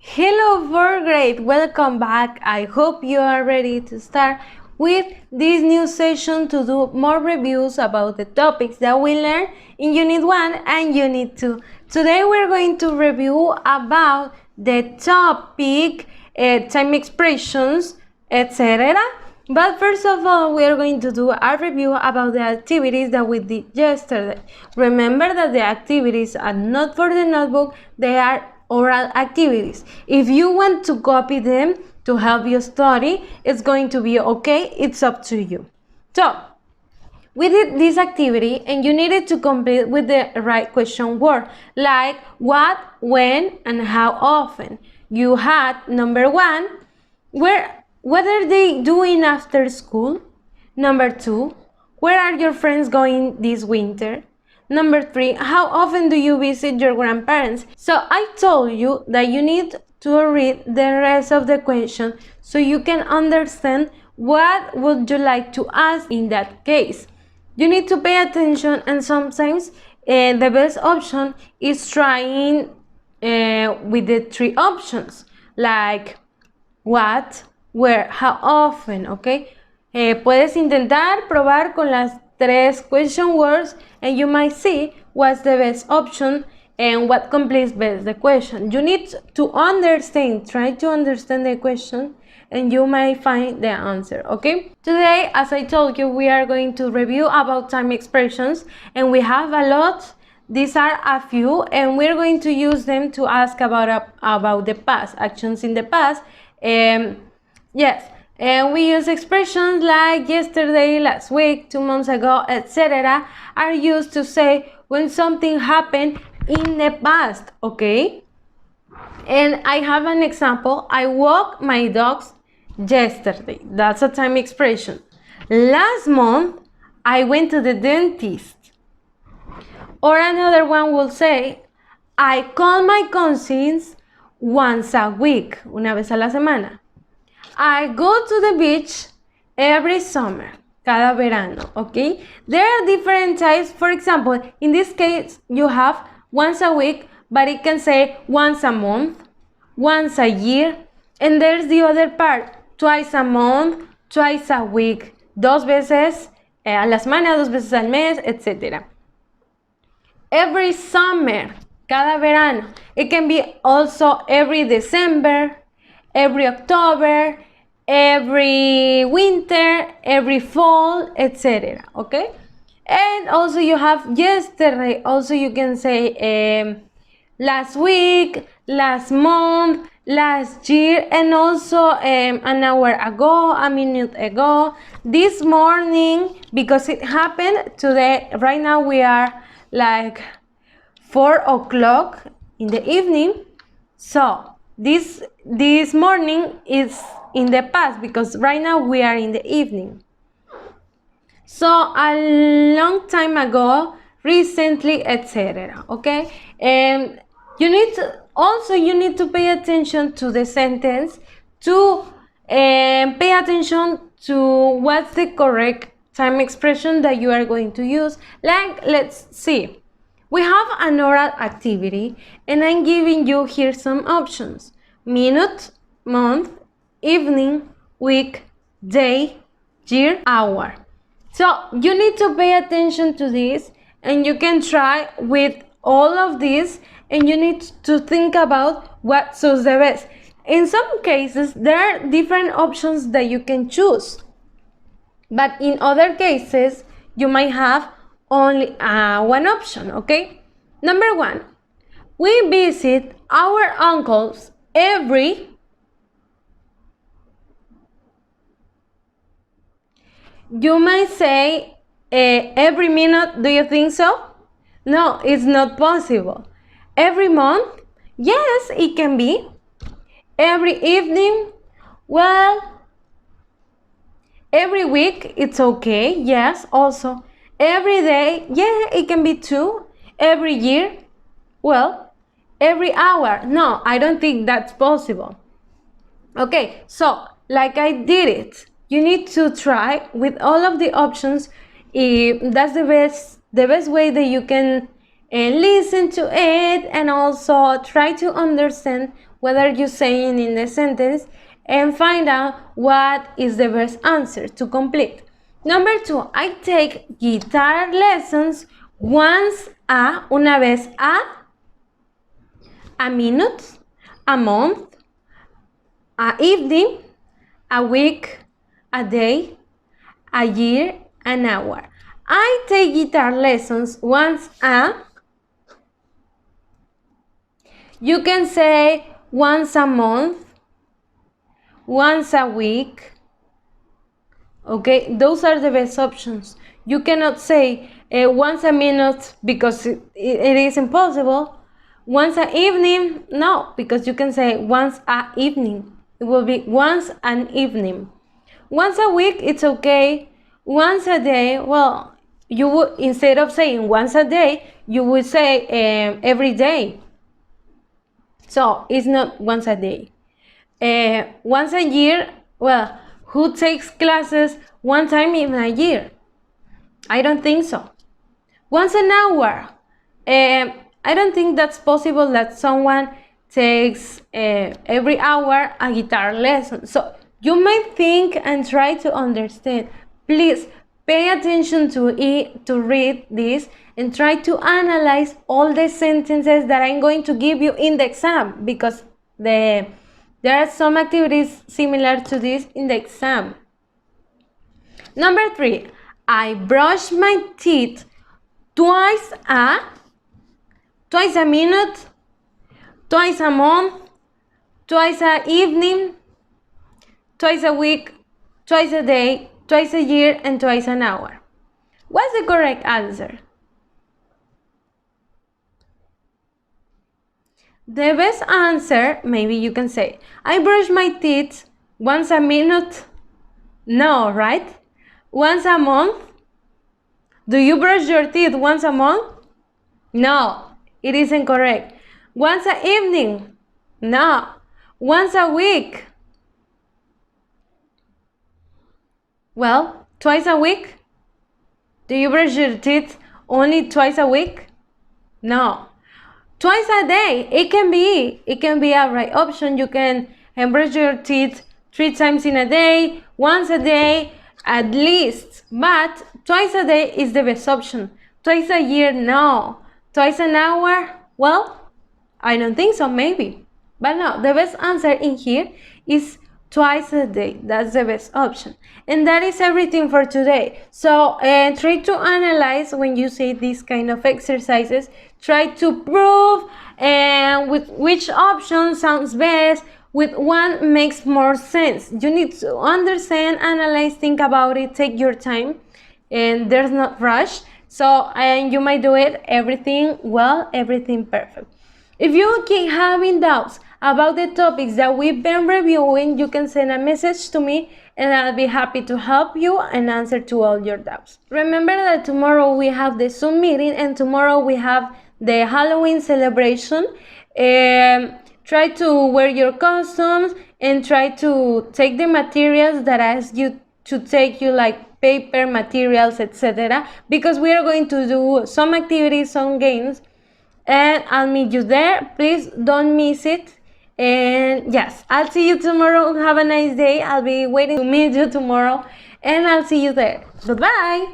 Hello, fourth grade. Welcome back. I hope you are ready to start with this new session to do more reviews about the topics that we learned in Unit 1 and Unit 2. Today we're going to review about the topic, time expressions, etc. But first of all, we are going to do a review about the activities that we did yesterday. Remember that the activities are not for the notebook, they are oral activities. If you want to copy them to help you study, it's going to be okay, it's up to you. So, we did this activity and you needed to complete with the right question word, like what, when, and how often. You had number 1, what are they doing after school? Number 2, where are your friends going this winter? Number 3, how often do you visit your grandparents? So I told you that you need to read the rest of the question so you can understand what would you like to ask in that case. You need to pay attention, and sometimes the best option is trying with the 3 options, like what, where, how often, okay? Puedes intentar probar con las 3 question words and you might see what's the best option and what completes best the question. You need to understand, try to understand the question and you might find the answer, okay? Today, as I told you, we are going to review about time expressions and we have a lot. These are a few and we're going to use them to ask about the past, actions in the past. Yes, and we use expressions like yesterday, last week, 2 months ago, etc. are used to say when something happened in the past, okay? And I have an example. I walked my dogs yesterday. That's a time expression. Last month, I went to the dentist. Or another one will say, I call my cousins once a week, una vez a la semana. I go to the beach every summer, cada verano, okay? There are different types. For example, in this case, you have once a week, but it can say once a month, once a year, and there's the other part, twice a month, twice a week, 2 veces a la semana, 2 veces al mes, etc. Every summer, cada verano. It can be also every December, every October, every winter, every fall, etc. Okay? And also you have yesterday. Also you can say last week, last month, last year, and also an hour ago, a minute ago, this morning, because it happened today. Right now we are like 4 o'clock in the evening. So this morning is in the past because right now we are in the evening. So a long time ago, recently, etc. Okay, and you need to pay attention to the sentence to pay attention to what's the correct time expression that you are going to use. Like, let's see. We have an oral activity and I'm giving you here some options: minute, month, evening, week, day, year, hour. So you need to pay attention to this and you can try with all of these and you need to think about what suits the best. In some cases, there are different options that you can choose. But in other cases, you might have only one option, okay? Number 1, we visit our uncles every... You might say, every minute, do you think so? No, it's not possible. Every month? Yes, it can be. Every evening? Well, every week, it's okay. Yes, also. Every day? Yeah, it can be too. Every year? Well, every hour? No, I don't think that's possible. Okay, so, like I did it. You need to try with all of the options. That's the best way that you can listen to it and also try to understand what are you saying in the sentence, and find out what is the best answer to complete. Number 2, I take guitar lessons una vez a minute, a month, a evening, a week, a day, a year, an hour. I take guitar lessons once you can say once a month, once a week. Okay, those are the best options. You cannot say once a minute because it is impossible. Once an evening, no, because you can say once a evening. It will be once an evening. Once a week, it's okay. Once a day, well, you would, instead of saying once a day, you would say every day. So it's not once a day. Once a year, well, who takes classes one time in a year? I don't think so. Once an hour. I don't think that's possible that someone takes every hour a guitar lesson. So you might think and try to understand. Please pay attention to it, to read this, and try to analyze all the sentences that I'm going to give you in the exam, because there are some activities similar to this in the exam. Number 3, I brush my teeth twice a minute, twice a month, twice a evening, twice a week, twice a day, twice a year, and twice an hour. What's the correct answer? The best answer, maybe you can say, I brush my teeth once a minute. No, right? Once a month? Do you brush your teeth once a month? No, it isn't correct. Once a evening? No. Once a week? Well, twice a week? Do you brush your teeth only twice a week? No. Twice a day, it can be a right option. You can brush your teeth 3 times in a day, once a day, at least. But twice a day is the best option. Twice a year, no. Twice an hour, well, I don't think so, maybe. But no, the best answer in here is twice a day. That's the best option. And that is everything for today. So try to analyze when you say these kind of exercises. Try to prove with which option sounds best, with one makes more sense. You need to understand, analyze, think about it, take your time, and there's no rush. So and you might do it everything well, everything perfect. If you keep having doubts about the topics that we've been reviewing, you can send a message to me and I'll be happy to help you and answer to all your doubts. Remember that tomorrow we have the Zoom meeting and tomorrow we have the Halloween celebration. Try to wear your costumes and try to take the materials that I ask you to take, you like paper, materials, etc. Because we are going to do some activities, some games, and I'll meet you there. Please don't miss it. And yes, I'll see you tomorrow. Have a nice day. I'll be waiting to meet you tomorrow and I'll see you there. Goodbye.